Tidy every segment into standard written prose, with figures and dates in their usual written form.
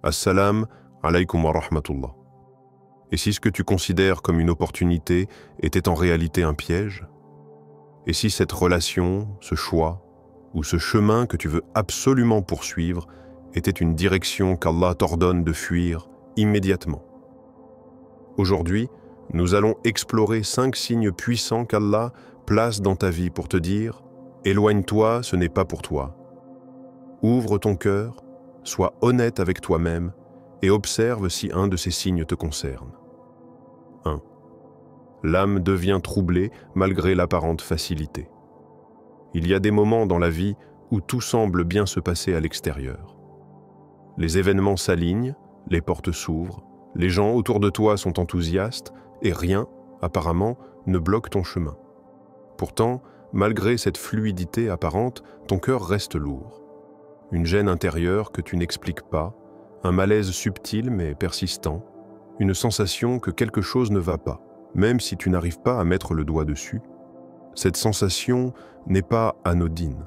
Assalam alaykum wa rahmatullah. Et si ce que tu considères comme une opportunité était en réalité un piège? Et si cette relation, ce choix, ou ce chemin que tu veux absolument poursuivre était une direction qu'Allah t'ordonne de fuir immédiatement? Aujourd'hui, nous allons explorer 5 signes puissants qu'Allah place dans ta vie pour te dire « Éloigne-toi, ce n'est pas pour toi ». Ouvre ton cœur, sois honnête avec toi-même et observe si un de ces signes te concerne. 1. L'âme devient troublée malgré l'apparente facilité. Il y a des moments dans la vie où tout semble bien se passer à l'extérieur. Les événements s'alignent, les portes s'ouvrent, les gens autour de toi sont enthousiastes et rien, apparemment, ne bloque ton chemin. Pourtant, malgré cette fluidité apparente, ton cœur reste lourd. Une gêne intérieure que tu n'expliques pas, un malaise subtil mais persistant, une sensation que quelque chose ne va pas, même si tu n'arrives pas à mettre le doigt dessus. Cette sensation n'est pas anodine,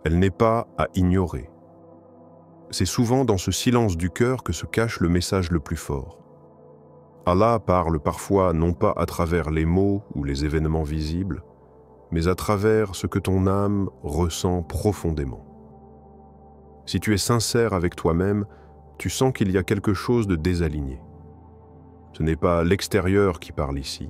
elle n'est pas à ignorer. C'est souvent dans ce silence du cœur que se cache le message le plus fort. Allah parle parfois non pas à travers les mots ou les événements visibles, mais à travers ce que ton âme ressent profondément. Si tu es sincère avec toi-même, tu sens qu'il y a quelque chose de désaligné. Ce n'est pas l'extérieur qui parle ici,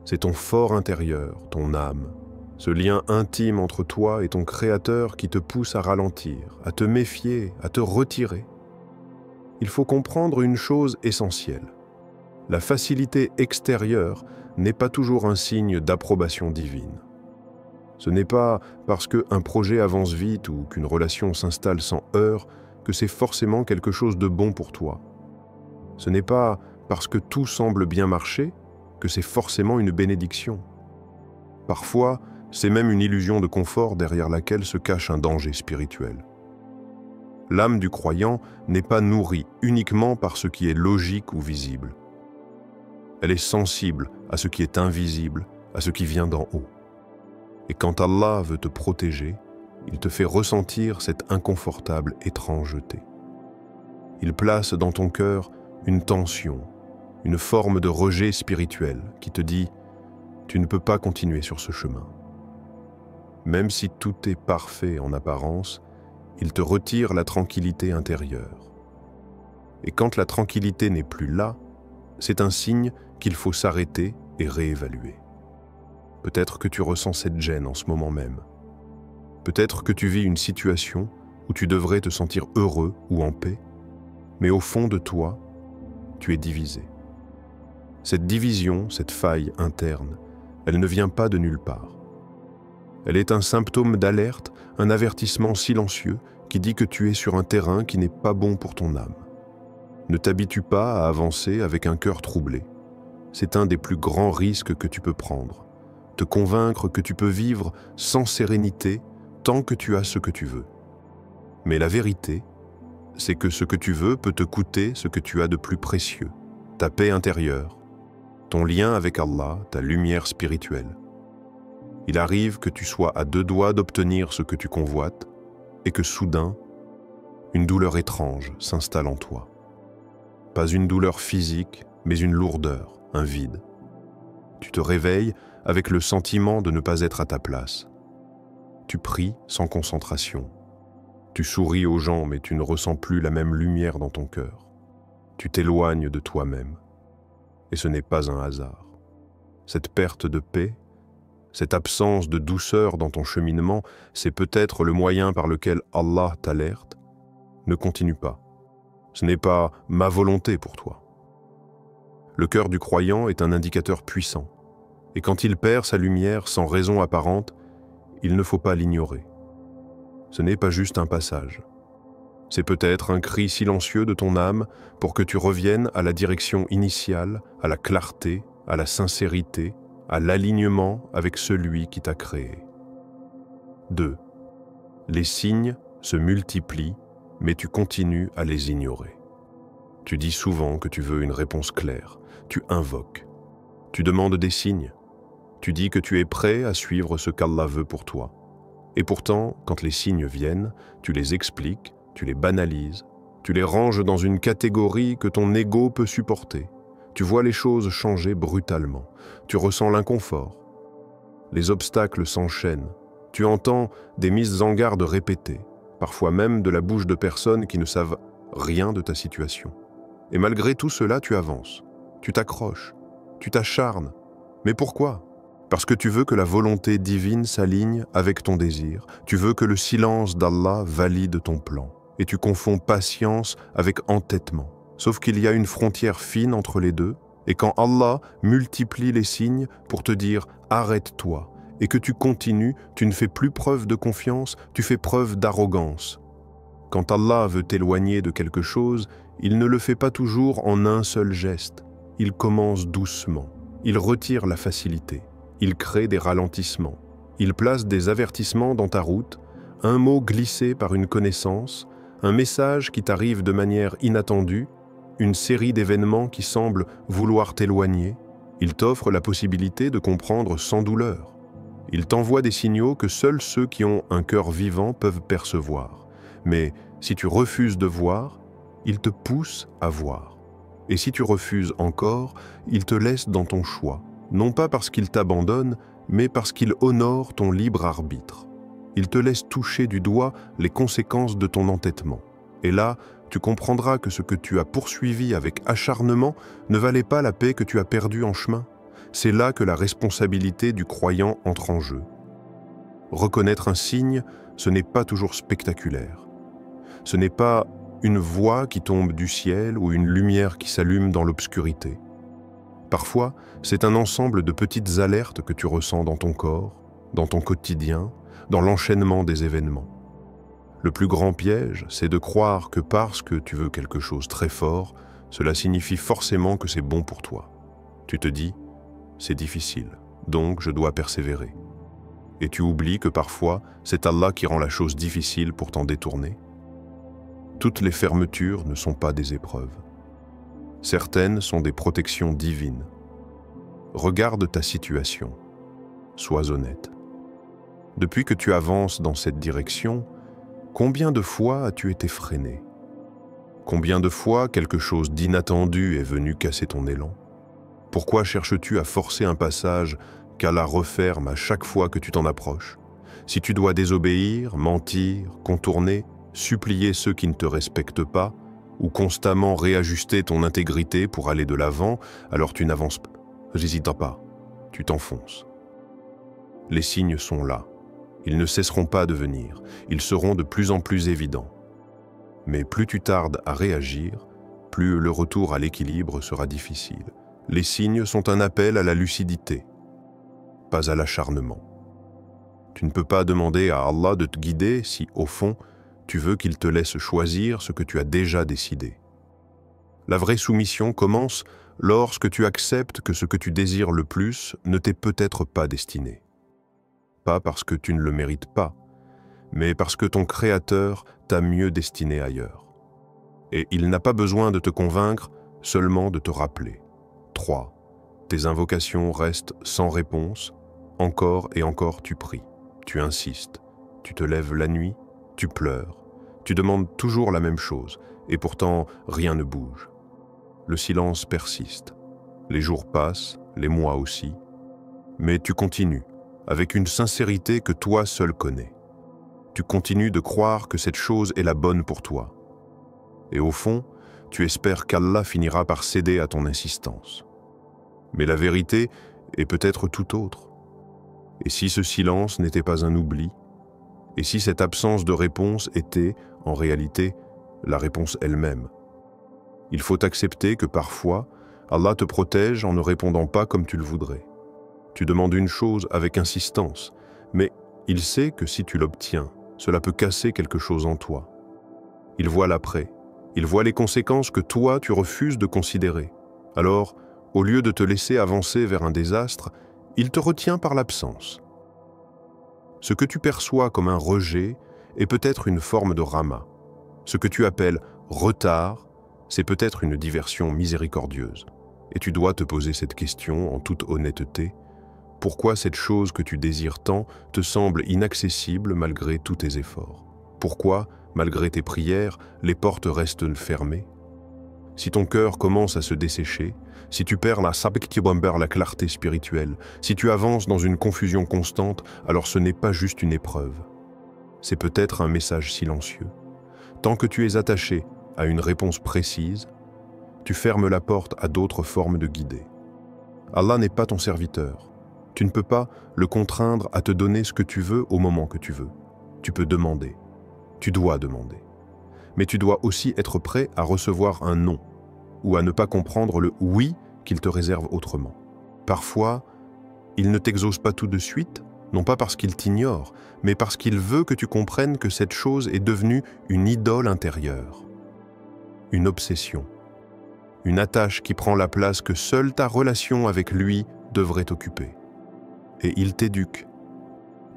c'est ton fort intérieur, ton âme, ce lien intime entre toi et ton Créateur qui te pousse à ralentir, à te méfier, à te retirer. Il faut comprendre une chose essentielle. La facilité extérieure n'est pas toujours un signe d'approbation divine. Ce n'est pas parce qu'un projet avance vite ou qu'une relation s'installe sans heurts que c'est forcément quelque chose de bon pour toi. Ce n'est pas parce que tout semble bien marcher que c'est forcément une bénédiction. Parfois, c'est même une illusion de confort derrière laquelle se cache un danger spirituel. L'âme du croyant n'est pas nourrie uniquement par ce qui est logique ou visible. Elle est sensible à ce qui est invisible, à ce qui vient d'en haut. Et quand Allah veut te protéger, il te fait ressentir cette inconfortable étrangeté. Il place dans ton cœur une tension, une forme de rejet spirituel qui te dit « Tu ne peux pas continuer sur ce chemin ». Même si tout est parfait en apparence, il te retire la tranquillité intérieure. Et quand la tranquillité n'est plus là, c'est un signe qu'il faut s'arrêter et réévaluer. Peut-être que tu ressens cette gêne en ce moment même. Peut-être que tu vis une situation où tu devrais te sentir heureux ou en paix, mais au fond de toi, tu es divisé. Cette division, cette faille interne, elle ne vient pas de nulle part. Elle est un symptôme d'alerte, un avertissement silencieux qui dit que tu es sur un terrain qui n'est pas bon pour ton âme. Ne t'habitue pas à avancer avec un cœur troublé. C'est un des plus grands risques que tu peux prendre. Te convaincre que tu peux vivre sans sérénité tant que tu as ce que tu veux. Mais la vérité, c'est que ce que tu veux peut te coûter ce que tu as de plus précieux, ta paix intérieure, ton lien avec Allah, ta lumière spirituelle. Il arrive que tu sois à 2 doigts d'obtenir ce que tu convoites et que soudain, une douleur étrange s'installe en toi. Pas une douleur physique, mais une lourdeur, un vide. Tu te réveilles avec le sentiment de ne pas être à ta place. Tu pries sans concentration. Tu souris aux gens, mais tu ne ressens plus la même lumière dans ton cœur. Tu t'éloignes de toi-même. Et ce n'est pas un hasard. Cette perte de paix, cette absence de douceur dans ton cheminement, c'est peut-être le moyen par lequel Allah t'alerte. Ne continue pas. Ce n'est pas ma volonté pour toi. Le cœur du croyant est un indicateur puissant. Et quand il perd sa lumière sans raison apparente, il ne faut pas l'ignorer. Ce n'est pas juste un passage. C'est peut-être un cri silencieux de ton âme pour que tu reviennes à la direction initiale, à la clarté, à la sincérité, à l'alignement avec celui qui t'a créé. 2. Les signes se multiplient, mais tu continues à les ignorer. Tu dis souvent que tu veux une réponse claire, tu invoques, tu demandes des signes, tu dis que tu es prêt à suivre ce qu'Allah veut pour toi. Et pourtant, quand les signes viennent, tu les expliques, tu les banalises, Tu les ranges dans une catégorie que ton ego peut supporter. Tu vois les choses changer brutalement. Tu ressens l'inconfort. Les obstacles s'enchaînent. Tu entends des mises en garde répétées, parfois même de la bouche de personnes qui ne savent rien de ta situation. Et malgré tout cela, tu avances. Tu t'accroches. Tu t'acharnes. Mais pourquoi ? Parce que tu veux que la volonté divine s'aligne avec ton désir. Tu veux que le silence d'Allah valide ton plan. Et tu confonds patience avec entêtement. Sauf qu'il y a une frontière fine entre les deux, et quand Allah multiplie les signes pour te dire « arrête-toi » et que tu continues, tu ne fais plus preuve de confiance, tu fais preuve d'arrogance. Quand Allah veut t'éloigner de quelque chose, il ne le fait pas toujours en un seul geste. Il commence doucement, il retire la facilité, il crée des ralentissements, il place des avertissements dans ta route, un mot glissé par une connaissance, un message qui t'arrive de manière inattendue, une série d'événements qui semblent vouloir t'éloigner. Il t'offre la possibilité de comprendre sans douleur. Il t'envoie des signaux que seuls ceux qui ont un cœur vivant peuvent percevoir. Mais si tu refuses de voir, il te pousse à voir. Et si tu refuses encore, il te laisse dans ton choix, non pas parce qu'il t'abandonne, mais parce qu'il honore ton libre arbitre. Il te laisse toucher du doigt les conséquences de ton entêtement. Et là, tu comprendras que ce que tu as poursuivi avec acharnement ne valait pas la paix que tu as perdue en chemin. C'est là que la responsabilité du croyant entre en jeu. Reconnaître un signe, ce n'est pas toujours spectaculaire. Ce n'est pas une voix qui tombe du ciel ou une lumière qui s'allume dans l'obscurité. Parfois, c'est un ensemble de petites alertes que tu ressens dans ton corps, dans ton quotidien, dans l'enchaînement des événements. Le plus grand piège, c'est de croire que parce que tu veux quelque chose très fort, cela signifie forcément que c'est bon pour toi. Tu te dis, c'est difficile, donc je dois persévérer. Et tu oublies que parfois, c'est Allah qui rend la chose difficile pour t'en détourner. Toutes les fermetures ne sont pas des épreuves. Certaines sont des protections divines. Regarde ta situation. Sois honnête. Depuis que tu avances dans cette direction, combien de fois as-tu été freiné? Combien de fois quelque chose d'inattendu est venu casser ton élan? Pourquoi cherches-tu à forcer un passage qu'Allah referme à chaque fois que tu t'en approches? Si tu dois désobéir, mentir, contourner, supplier ceux qui ne te respectent pas, ou constamment réajuster ton intégrité pour aller de l'avant, alors tu n'avances pas. N'hésite pas, tu t'enfonces. Les signes sont là. Ils ne cesseront pas de venir, ils seront de plus en plus évidents. Mais plus tu tardes à réagir, plus le retour à l'équilibre sera difficile. Les signes sont un appel à la lucidité, pas à l'acharnement. Tu ne peux pas demander à Allah de te guider si, au fond, tu veux qu'il te laisse choisir ce que tu as déjà décidé. La vraie soumission commence lorsque tu acceptes que ce que tu désires le plus ne t'est peut-être pas destiné. Pas parce que tu ne le mérites pas, mais parce que ton Créateur t'a mieux destiné ailleurs. Et il n'a pas besoin de te convaincre, seulement de te rappeler. 3. Tes invocations restent sans réponse, encore et encore tu pries, tu insistes, tu te lèves la nuit, tu pleures, tu demandes toujours la même chose, et pourtant rien ne bouge. Le silence persiste, les jours passent, les mois aussi, mais tu continues, avec une sincérité que toi seul connais. Tu continues de croire que cette chose est la bonne pour toi. Et au fond, tu espères qu'Allah finira par céder à ton insistance. Mais la vérité est peut-être tout autre. Et si ce silence n'était pas un oubli? Et si cette absence de réponse était, en réalité, la réponse elle-même? Il faut accepter que parfois, Allah te protège en ne répondant pas comme tu le voudrais. Tu demandes une chose avec insistance, mais il sait que si tu l'obtiens, cela peut casser quelque chose en toi. Il voit l'après, il voit les conséquences que toi tu refuses de considérer. Alors, au lieu de te laisser avancer vers un désastre, il te retient par l'absence. Ce que tu perçois comme un rejet est peut-être une forme de rama. Ce que tu appelles retard, c'est peut-être une diversion miséricordieuse. Et tu dois te poser cette question en toute honnêteté. Pourquoi cette chose que tu désires tant te semble inaccessible malgré tous tes efforts? pourquoi, malgré tes prières, les portes restent fermées. Si ton cœur commence à se dessécher, si tu perds la clarté spirituelle, si tu avances dans une confusion constante, alors ce n'est pas juste une épreuve. C'est peut-être un message silencieux. Tant que tu es attaché à une réponse précise, tu fermes la porte à d'autres formes de guider. Allah n'est pas ton serviteur. Tu ne peux pas le contraindre à te donner ce que tu veux au moment que tu veux. Tu peux demander. Tu dois demander. Mais tu dois aussi être prêt à recevoir un non ou à ne pas comprendre le oui qu'il te réserve autrement. Parfois, il ne t'exauce pas tout de suite, non pas parce qu'il t'ignore, mais parce qu'il veut que tu comprennes que cette chose est devenue une idole intérieure, une obsession, une attache qui prend la place que seule ta relation avec lui devrait occuper. Et il t'éduque.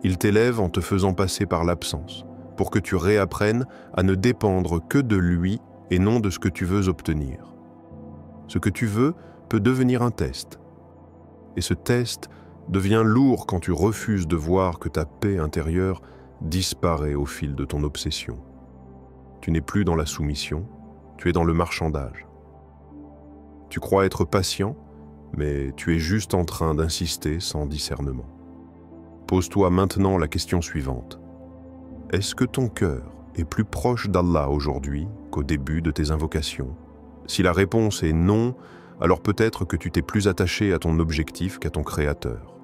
Il t'élève en te faisant passer par l'absence, pour que tu réapprennes à ne dépendre que de lui et non de ce que tu veux obtenir. Ce que tu veux peut devenir un test. Et ce test devient lourd quand tu refuses de voir que ta paix intérieure disparaît au fil de ton obsession. Tu n'es plus dans la soumission, tu es dans le marchandage. Tu crois être patient, mais tu es juste en train d'insister sans discernement. Pose-toi maintenant la question suivante. Est-ce que ton cœur est plus proche d'Allah aujourd'hui qu'au début de tes invocations? Si la réponse est non, alors peut-être que tu t'es plus attaché à ton objectif qu'à ton Créateur.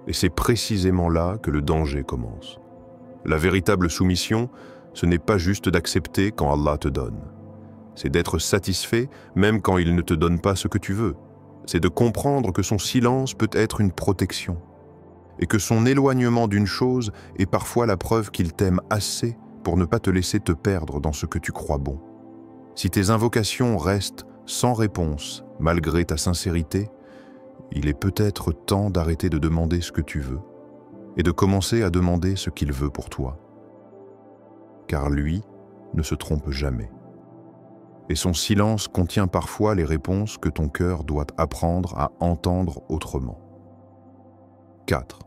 Et c'est précisément là que le danger commence. La véritable soumission, ce n'est pas juste d'accepter quand Allah te donne. C'est d'être satisfait même quand il ne te donne pas ce que tu veux. C'est de comprendre que son silence peut être une protection et que son éloignement d'une chose est parfois la preuve qu'il t'aime assez pour ne pas te laisser te perdre dans ce que tu crois bon. Si tes invocations restent sans réponse malgré ta sincérité, il est peut-être temps d'arrêter de demander ce que tu veux et de commencer à demander ce qu'il veut pour toi. Car lui ne se trompe jamais. Et son silence contient parfois les réponses que ton cœur doit apprendre à entendre autrement. 4.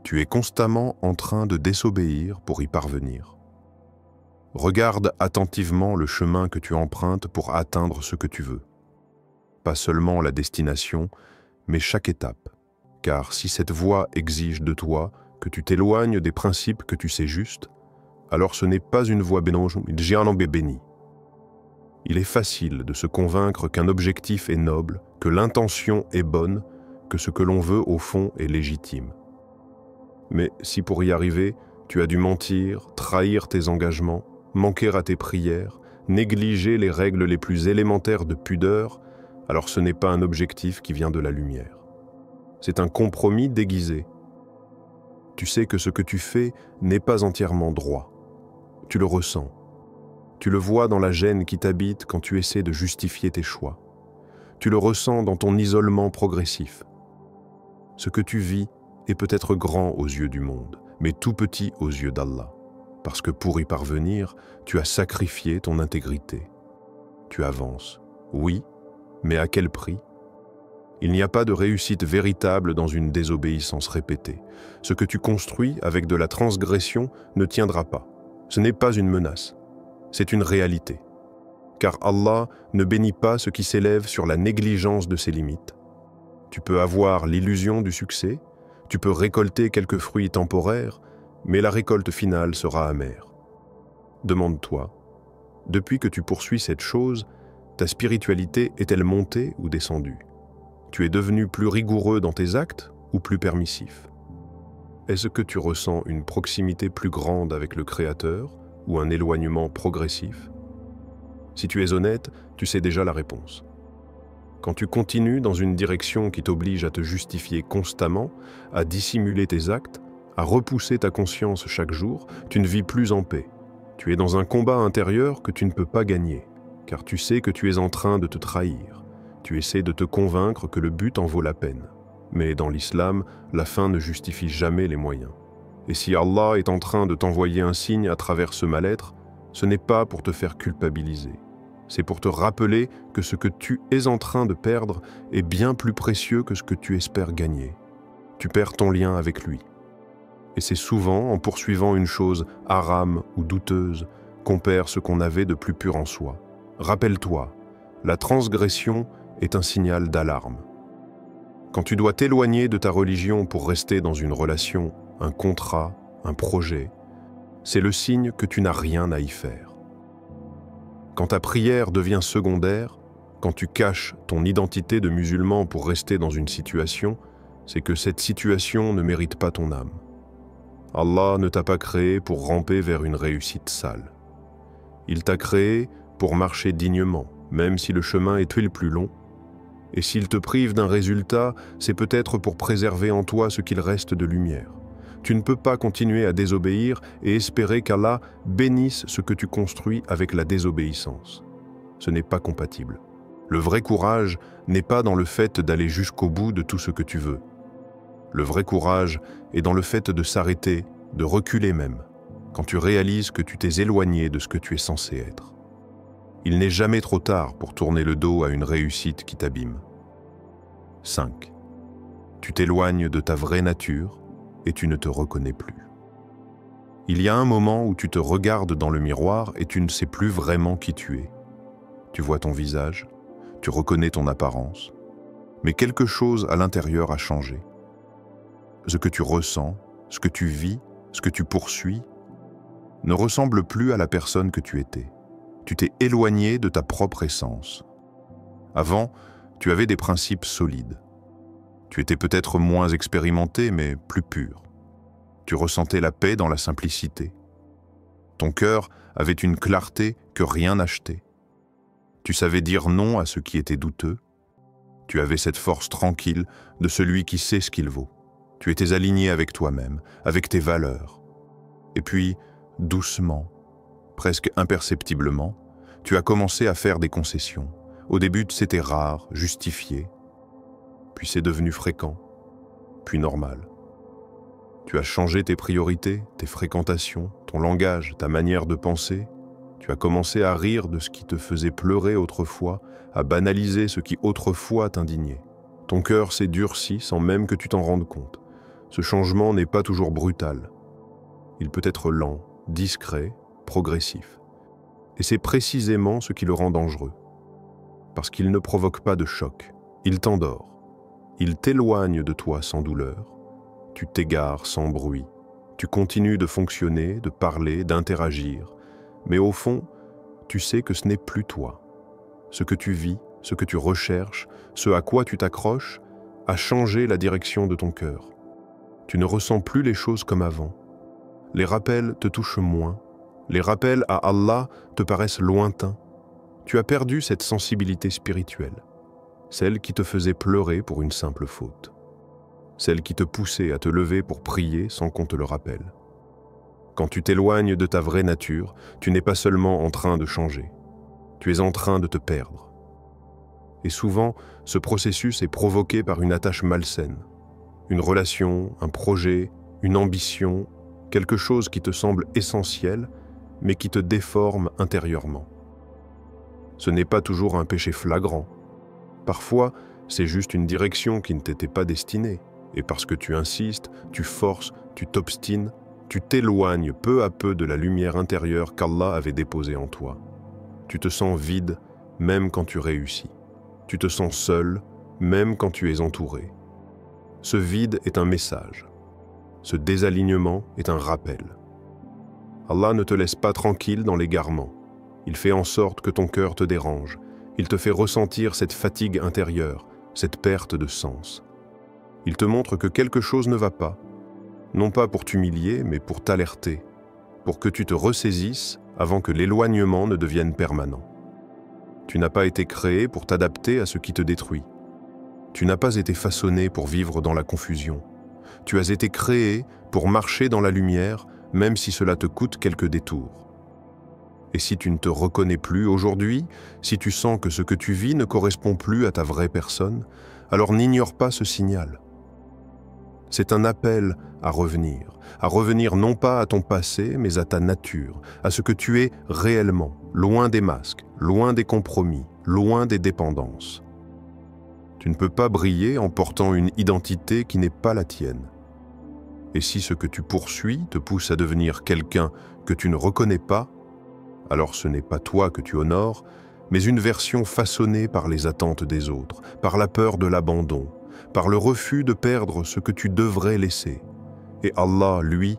Tu es constamment en train de désobéir pour y parvenir. Regarde attentivement le chemin que tu empruntes pour atteindre ce que tu veux. Pas seulement la destination, mais chaque étape. Car si cette voie exige de toi que tu t'éloignes des principes que tu sais justes, alors ce n'est pas une voie bénie. Il est facile de se convaincre qu'un objectif est noble, que l'intention est bonne, que ce que l'on veut au fond est légitime. Mais si pour y arriver, tu as dû mentir, trahir tes engagements, manquer à tes prières, négliger les règles les plus élémentaires de pudeur, alors ce n'est pas un objectif qui vient de la lumière. C'est un compromis déguisé. Tu sais que ce que tu fais n'est pas entièrement droit. Tu le ressens. Tu le vois dans la gêne qui t'habite quand tu essaies de justifier tes choix. Tu le ressens dans ton isolement progressif. Ce que tu vis est peut-être grand aux yeux du monde, mais tout petit aux yeux d'Allah. Parce que pour y parvenir, tu as sacrifié ton intégrité. Tu avances, oui, mais à quel prix? Il n'y a pas de réussite véritable dans une désobéissance répétée. Ce que tu construis avec de la transgression ne tiendra pas. Ce n'est pas une menace, c'est une réalité. Car Allah ne bénit pas ce qui s'élève sur la négligence de ses limites. Tu peux avoir l'illusion du succès, tu peux récolter quelques fruits temporaires, mais la récolte finale sera amère. Demande-toi, depuis que tu poursuis cette chose, ta spiritualité est-elle montée ou descendue? Tu es devenu plus rigoureux dans tes actes ou plus permissif? Est-ce que tu ressens une proximité plus grande avec le Créateur ou un éloignement progressif? Si tu es honnête, tu sais déjà la réponse. Quand tu continues dans une direction qui t'oblige à te justifier constamment, à dissimuler tes actes, à repousser ta conscience chaque jour, tu ne vis plus en paix. Tu es dans un combat intérieur que tu ne peux pas gagner, car tu sais que tu es en train de te trahir. Tu essaies de te convaincre que le but en vaut la peine. Mais dans l'islam, la fin ne justifie jamais les moyens. Et si Allah est en train de t'envoyer un signe à travers ce mal-être, ce n'est pas pour te faire culpabiliser. C'est pour te rappeler que ce que tu es en train de perdre est bien plus précieux que ce que tu espères gagner. Tu perds ton lien avec lui. Et c'est souvent en poursuivant une chose haram ou douteuse qu'on perd ce qu'on avait de plus pur en soi. Rappelle-toi, la transgression est un signal d'alarme. Quand tu dois t'éloigner de ta religion pour rester dans une relation, un contrat, un projet, c'est le signe que tu n'as rien à y faire. Quand ta prière devient secondaire, quand tu caches ton identité de musulman pour rester dans une situation, c'est que cette situation ne mérite pas ton âme. Allah ne t'a pas créé pour ramper vers une réussite sale. Il t'a créé pour marcher dignement, même si le chemin est le plus long. Et s'il te prive d'un résultat, c'est peut-être pour préserver en toi ce qu'il reste de lumière. Tu ne peux pas continuer à désobéir et espérer qu'Allah bénisse ce que tu construis avec la désobéissance. Ce n'est pas compatible. Le vrai courage n'est pas dans le fait d'aller jusqu'au bout de tout ce que tu veux. Le vrai courage est dans le fait de s'arrêter, de reculer même, quand tu réalises que tu t'es éloigné de ce que tu es censé être. Il n'est jamais trop tard pour tourner le dos à une réussite qui t'abîme. 5. Tu t'éloignes de ta vraie nature et tu ne te reconnais plus. Il y a un moment où tu te regardes dans le miroir et tu ne sais plus vraiment qui tu es. Tu vois ton visage, tu reconnais ton apparence, mais quelque chose à l'intérieur a changé. Ce que tu ressens, ce que tu vis, ce que tu poursuis, ne ressemble plus à la personne que tu étais. Tu t'es éloigné de ta propre essence. Avant, tu avais des principes solides. Tu étais peut-être moins expérimenté, mais plus pur. Tu ressentais la paix dans la simplicité. Ton cœur avait une clarté que rien n'achetait. Tu savais dire non à ce qui était douteux. Tu avais cette force tranquille de celui qui sait ce qu'il vaut. Tu étais aligné avec toi-même, avec tes valeurs. Et puis, doucement, presque imperceptiblement, tu as commencé à faire des concessions. Au début, c'était rare, justifié. Puis c'est devenu fréquent, puis normal. Tu as changé tes priorités, tes fréquentations, ton langage, ta manière de penser. Tu as commencé à rire de ce qui te faisait pleurer autrefois, à banaliser ce qui autrefois t'indignait. Ton cœur s'est durci sans même que tu t'en rendes compte. Ce changement n'est pas toujours brutal. Il peut être lent, discret, progressif. Et c'est précisément ce qui le rend dangereux. Parce qu'il ne provoque pas de choc. Il t'endort. Il t'éloigne de toi sans douleur. Tu t'égares sans bruit. Tu continues de fonctionner, de parler, d'interagir. Mais au fond, tu sais que ce n'est plus toi. Ce que tu vis, ce que tu recherches, ce à quoi tu t'accroches, a changé la direction de ton cœur. Tu ne ressens plus les choses comme avant. Les rappels te touchent moins. Les rappels à Allah te paraissent lointains. Tu as perdu cette sensibilité spirituelle, celle qui te faisait pleurer pour une simple faute, celle qui te poussait à te lever pour prier sans qu'on te le rappelle. Quand tu t'éloignes de ta vraie nature, tu n'es pas seulement en train de changer, tu es en train de te perdre. Et souvent, ce processus est provoqué par une attache malsaine, une relation, un projet, une ambition, quelque chose qui te semble essentiel, mais qui te déforme intérieurement. Ce n'est pas toujours un péché flagrant. Parfois, c'est juste une direction qui ne t'était pas destinée. Et parce que tu insistes, tu forces, tu t'obstines, tu t'éloignes peu à peu de la lumière intérieure qu'Allah avait déposée en toi. Tu te sens vide, même quand tu réussis. Tu te sens seul, même quand tu es entouré. Ce vide est un message. Ce désalignement est un rappel. Allah ne te laisse pas tranquille dans l'égarement. Il fait en sorte que ton cœur te dérange. Il te fait ressentir cette fatigue intérieure, cette perte de sens. Il te montre que quelque chose ne va pas, non pas pour t'humilier, mais pour t'alerter, pour que tu te ressaisisses avant que l'éloignement ne devienne permanent. Tu n'as pas été créé pour t'adapter à ce qui te détruit. Tu n'as pas été façonné pour vivre dans la confusion. Tu as été créé pour marcher dans la lumière, même si cela te coûte quelques détours. Et si tu ne te reconnais plus aujourd'hui, si tu sens que ce que tu vis ne correspond plus à ta vraie personne, alors n'ignore pas ce signal. C'est un appel à revenir non pas à ton passé, mais à ta nature, à ce que tu es réellement, loin des masques, loin des compromis, loin des dépendances. Tu ne peux pas briller en portant une identité qui n'est pas la tienne. Et si ce que tu poursuis te pousse à devenir quelqu'un que tu ne reconnais pas, alors ce n'est pas toi que tu honores, mais une version façonnée par les attentes des autres, par la peur de l'abandon, par le refus de perdre ce que tu devrais laisser. Et Allah, lui,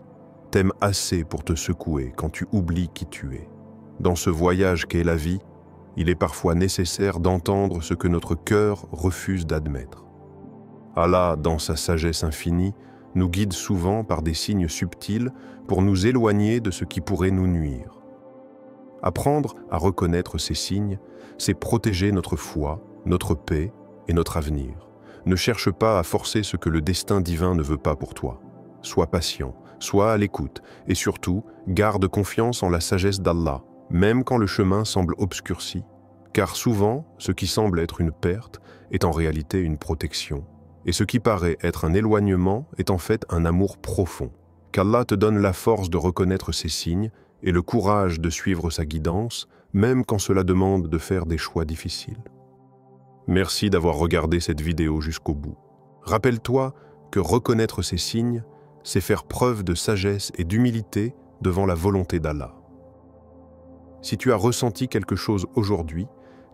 t'aime assez pour te secouer quand tu oublies qui tu es. Dans ce voyage qu'est la vie, il est parfois nécessaire d'entendre ce que notre cœur refuse d'admettre. Allah, dans sa sagesse infinie, nous guide souvent par des signes subtils pour nous éloigner de ce qui pourrait nous nuire. Apprendre à reconnaître ces signes, c'est protéger notre foi, notre paix et notre avenir. Ne cherche pas à forcer ce que le destin divin ne veut pas pour toi. Sois patient, sois à l'écoute et surtout, garde confiance en la sagesse d'Allah, même quand le chemin semble obscurci, car souvent, ce qui semble être une perte est en réalité une protection. Et ce qui paraît être un éloignement est en fait un amour profond. Qu'Allah te donne la force de reconnaître ces signes et le courage de suivre sa guidance, même quand cela demande de faire des choix difficiles. Merci d'avoir regardé cette vidéo jusqu'au bout. Rappelle-toi que reconnaître ces signes, c'est faire preuve de sagesse et d'humilité devant la volonté d'Allah. Si tu as ressenti quelque chose aujourd'hui,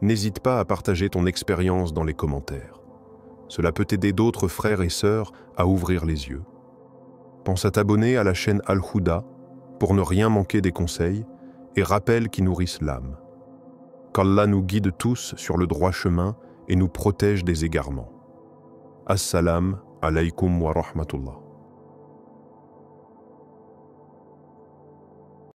n'hésite pas à partager ton expérience dans les commentaires. Cela peut aider d'autres frères et sœurs à ouvrir les yeux. Pense à t'abonner à la chaîne Al-Huda pour ne rien manquer des conseils et rappels qui nourrissent l'âme. Qu'Allah nous guide tous sur le droit chemin et nous protège des égarements. Assalamu alaykum wa rahmatullah.